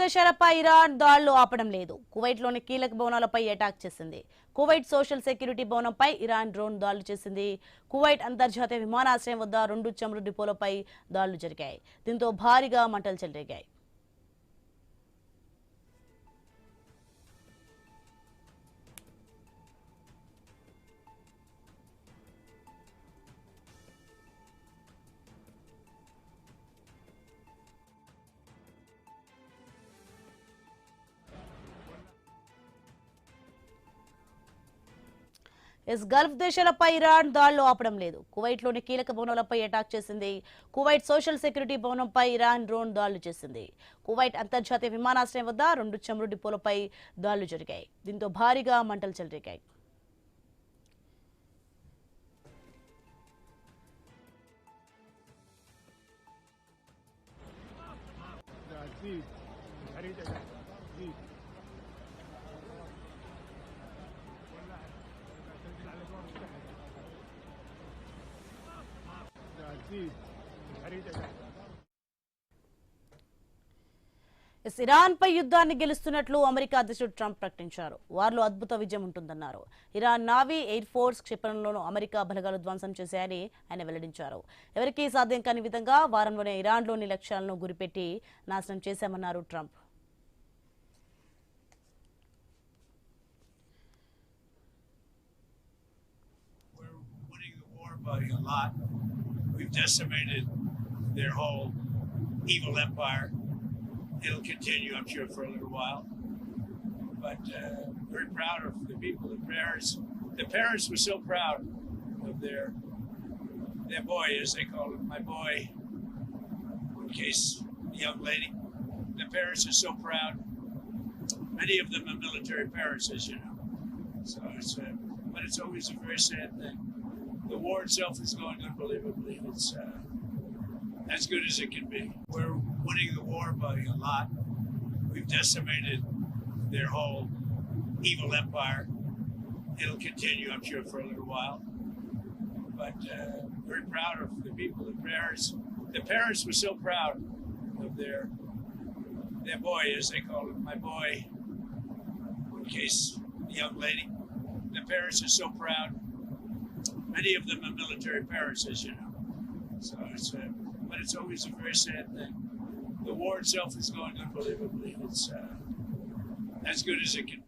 దేశాలపై Iran దాడులు ఆపడం లేదు. కువైట్లోని కీలక భవనాలపై అటాక్ చేసింది. కువైట్ సోషల్ సెక్యూరిటీ భవనంపై ఇరాన్ డ్రోన్ దాడులు చేసింది. కువైట్ అంతర్జాతీయ విమానాశ్రయం వద్ద 2 చమురు డిపోలపై దాడులు జరిగాయి. దీంతో భారీగా మంటలు చెలరేగాయి. గల్ఫ్ దేశాలపై ఇరాన్ దాడులు ఆపడం లేదు. కువైట్లోని కీలక భవనాలపై అటాక్ చేసింది. కువైట్ సోషల్ సెక్యూరిటీ భవనంపై ఇరాన్ డ్రోన్ దాడులు చేసింది. కువైట్ అంతర్జాతీయ విమానాశ్రయం వద్ద 2 చమురు డిపోలపై దాడులు జరిగాయి. దీంతో భారీగా మంటలు చెలరేగాయి. ఇరాన్ పై యుద్ధాన్ని గెలుస్తున్నట్లు అమెరికా అధ్యక్షుడు ట్రంప్ ప్రకటించారు. వారిలో అద్భుత విజయం ఉంటుందన్నారు. ఇరాన్ నావీ, ఎయిర్ ఫోర్స్ క్షిపణులను అమెరికా బలగాలు ధ్వంసం చేశాయని ఆయన వెల్లడించారు. ఎవరికీ సాధ్యం కాని విధంగా వారంలోనే ఇరాన్లోని లక్ష్యాలను గురిపెట్టి నాశనం చేశామన్నారు Trump. We've decimated their whole evil empire. It'll continue, I'm sure, for a little while. But very proud of the people, the parents. The parents were so proud of their boy, as they call him, my boy, in case the young lady. The parents are so proud. Many of them are military parents, as you know. So but it's always a very sad thing. The war itself is going unbelievably. It's as good as it can be. We're winning the war by a lot. We've decimated their whole evil empire. It'll continue, I'm sure, for a little while. But very proud of the people, the parents. The parents were so proud of their boy, as they call him, my boy, in case the young lady. The parents are so proud. Many of them are military parents, as you know. So but it's always a very sad thing. The war itself is going unbelievably. It's as good as it can be.